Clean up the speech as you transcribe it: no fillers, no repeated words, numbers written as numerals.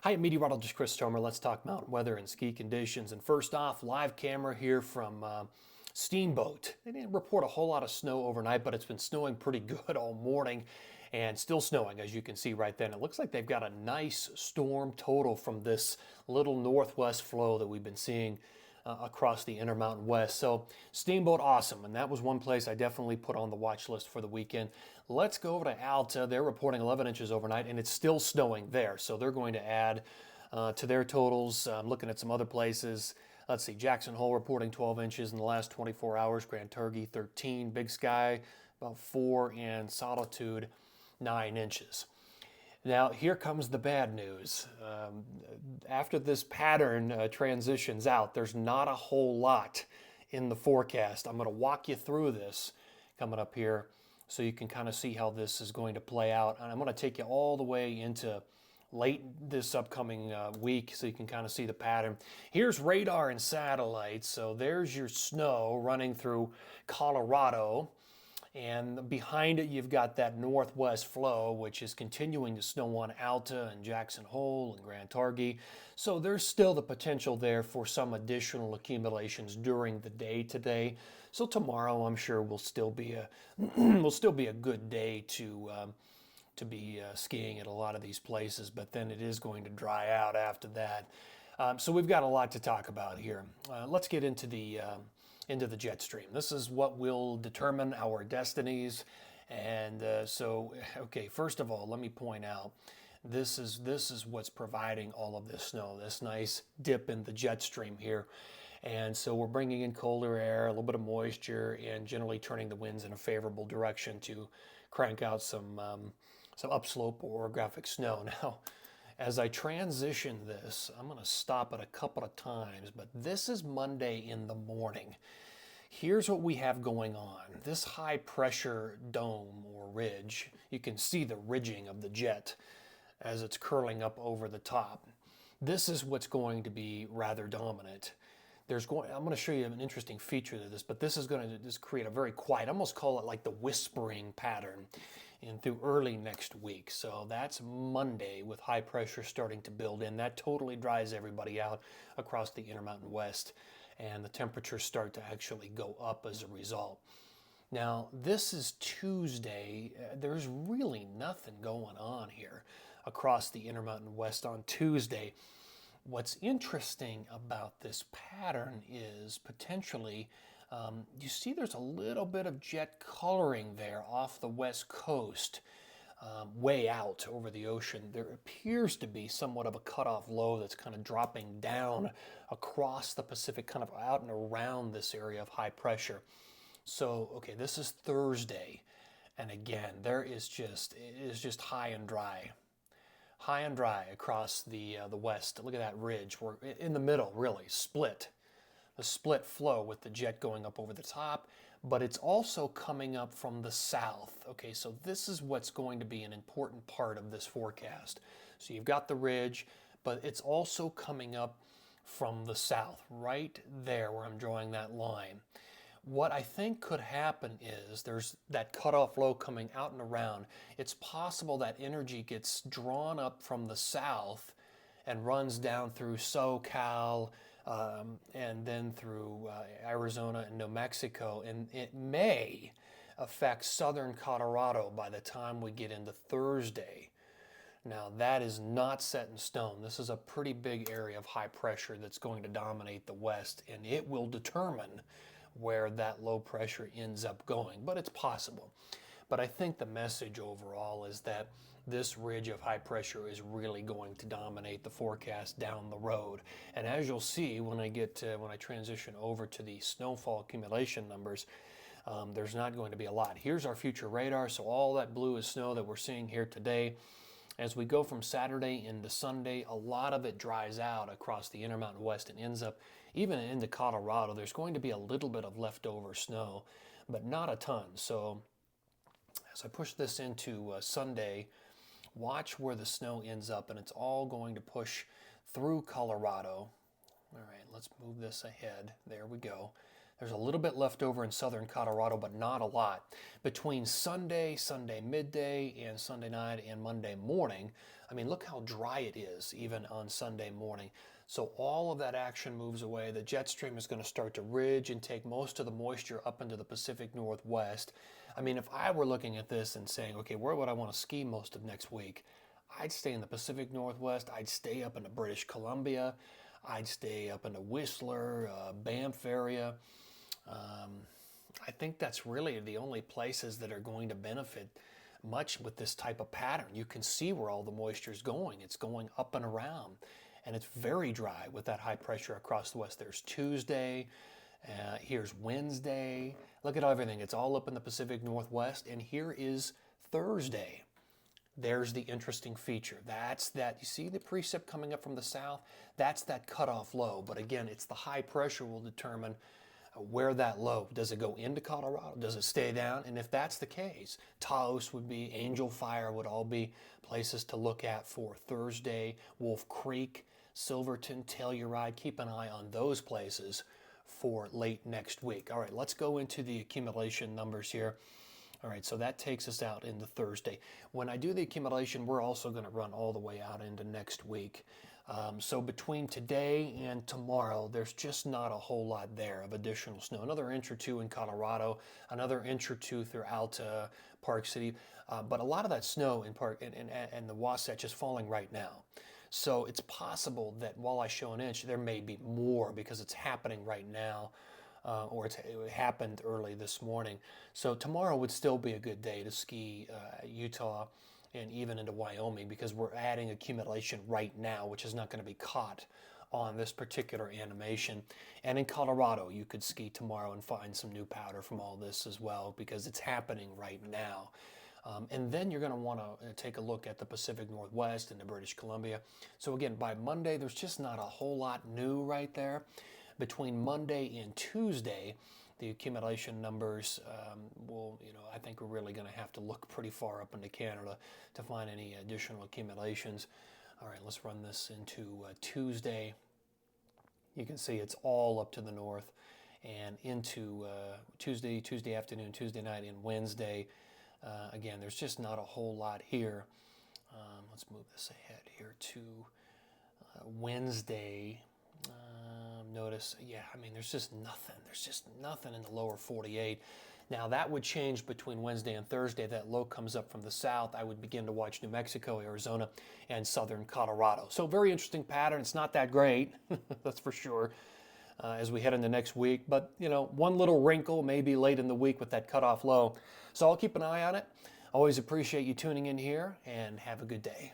Hi, Meteorologist Chris Tomer. Let's talk mountain weather and ski conditions. And first off, live camera here from Steamboat. They didn't report a whole lot of snow overnight, but it's been snowing pretty good all morning and still snowing, as you can see right then. It looks like they've got a nice storm total from this little northwest flow that we've been seeing across the Intermountain West. So Steamboat, awesome. And that was one place I definitely put on the watch list for the weekend. Let's go over to Alta. They're reporting 11 inches overnight, and it's still snowing there. So they're going to add to their totals. I'm looking at some other places. Let's see, Jackson Hole reporting 12 inches in the last 24 hours. Grand Turkey 13. Big Sky about 4. And Solitude 9 inches. Now, here comes the bad news. After this pattern transitions out, there's not a whole lot in the forecast. I'm going to walk you through this coming up here so you can kind of see how this is going to play out. And I'm going to take you all the way into late this upcoming week so you can kind of see the pattern. Here's radar and satellites. So there's your snow running through Colorado. And behind it, you've got that northwest flow, which is continuing to snow on Alta and Jackson Hole and Grand Targhee. So there's still the potential there for some additional accumulations during the day today. So tomorrow, I'm sure will still be a good day to be skiing at a lot of these places. But then it is going to dry out after that. So we've got a lot to talk about here. Let's get into the jet stream. This is what will determine our destinies. And okay, first of all, let me point out, this is what's providing all of this snow, this nice dip in the jet stream here. And so we're bringing in colder air, a little bit of moisture, and generally turning the winds in a favorable direction to crank out some upslope or orographic snow. Now, as I transition this, I'm going to stop it a couple of times, but this is Monday in the morning. Here's what we have going on. This high pressure dome or ridge, you can see the ridging of the jet as it's curling up over the top. This is what's going to be rather dominant. I'm going to show you an interesting feature to this, but this is going to just create a very quiet, I almost call it like the whispering pattern through early next week. So that's Monday with high pressure starting to build in. That totally dries everybody out across the Intermountain West, and the temperatures start to actually go up as a result. Now, this is Tuesday. There's really nothing going on here across the Intermountain West on Tuesday. What's interesting about this pattern is potentially you see there's a little bit of jet coloring there off the west coast, way out over the ocean. There appears to be somewhat of a cutoff low that's kind of dropping down across the Pacific, kind of out and around this area of high pressure. So, okay, this is Thursday, and again, it is just high and dry across the west. Look at that ridge. We're in the middle, really, split. The split flow with the jet going up over the top, but it's also coming up from the south. Okay, so this is what's going to be an important part of this forecast. So you've got the ridge, but it's also coming up from the south, right there where I'm drawing that line. What I think could happen is there's that cutoff low coming out and around. It's possible that energy gets drawn up from the south and runs down through SoCal, and then through Arizona and New Mexico, and it may affect southern Colorado by the time we get into Thursday. Now, that is not set in stone. This is a pretty big area of high pressure that's going to dominate the west, and it will determine where that low pressure ends up going, but it's possible. But I think the message overall is that this ridge of high pressure is really going to dominate the forecast down the road. And as you'll see when I transition over to the snowfall accumulation numbers, there's not going to be a lot. Here's our future radar. So all that blue is snow that we're seeing here today. As we go from Saturday into Sunday, a lot of it dries out across the Intermountain West and ends up even into Colorado. There's going to be a little bit of leftover snow, but not a ton. So as I push this into Sunday, watch where the snow ends up, and it's all going to push through Colorado. All right, let's move this ahead. There we go. There's a little bit left over in southern Colorado, but not a lot. Between Sunday midday, and Sunday night and Monday morning, I mean, look how dry it is even on Sunday morning. So all of that action moves away. The jet stream is going to start to ridge and take most of the moisture up into the Pacific Northwest. I mean, if I were looking at this and saying, okay, where would I want to ski most of next week? I'd stay in the Pacific Northwest. I'd stay up into British Columbia. I'd stay up into Whistler, Banff area. I think that's really the only places that are going to benefit much with this type of pattern. You can see where all the moisture is going. It's going up and around, and it's very dry with that high pressure across the west. There's Tuesday, here's Wednesday. Look at everything. It's all up in the Pacific Northwest, and here is Thursday. There's the interesting feature. That's that, you see the precip coming up from the south? That's that cutoff low. But again, it's the high pressure will determine where that low. Does it go into Colorado? Does it stay down? And if that's the case, Taos would be, Angel Fire would all be places to look at for Thursday. Wolf Creek, Silverton, Telluride. Keep an eye on those places for late next week. All right, let's go into the accumulation numbers here. All right, so that takes us out into Thursday. When I do the accumulation, we're also going to run all the way out into next week. So between today and tomorrow, there's just not a whole lot there of additional snow. Another inch or two in Colorado, another inch or two throughout Park City. But a lot of that snow in and the Wasatch is falling right now. So it's possible that while I show an inch, there may be more because it's happening right now. Or it happened early this morning. So tomorrow would still be a good day to ski Utah and even into Wyoming because we're adding accumulation right now, which is not going to be caught on this particular animation. And in Colorado, you could ski tomorrow and find some new powder from all this as well because it's happening right now. And then you're going to want to take a look at the Pacific Northwest and the British Columbia. So again, by Monday, there's just not a whole lot new right there. Between Monday and Tuesday, the accumulation numbers will, I think we're really going to have to look pretty far up into Canada to find any additional accumulations. All right, let's run this into Tuesday. You can see it's all up to the north and into Tuesday afternoon, Tuesday night, and Wednesday. Again, there's just not a whole lot here. Let's move this ahead here to Wednesday. Notice, there's just nothing. There's just nothing in the lower 48. Now, that would change between Wednesday and Thursday. That low comes up from the south. I would begin to watch New Mexico, Arizona, and southern Colorado. So very interesting pattern. It's not that great, that's for sure, as we head into next week. But, one little wrinkle maybe late in the week with that cutoff low. So I'll keep an eye on it. Always appreciate you tuning in here, and have a good day.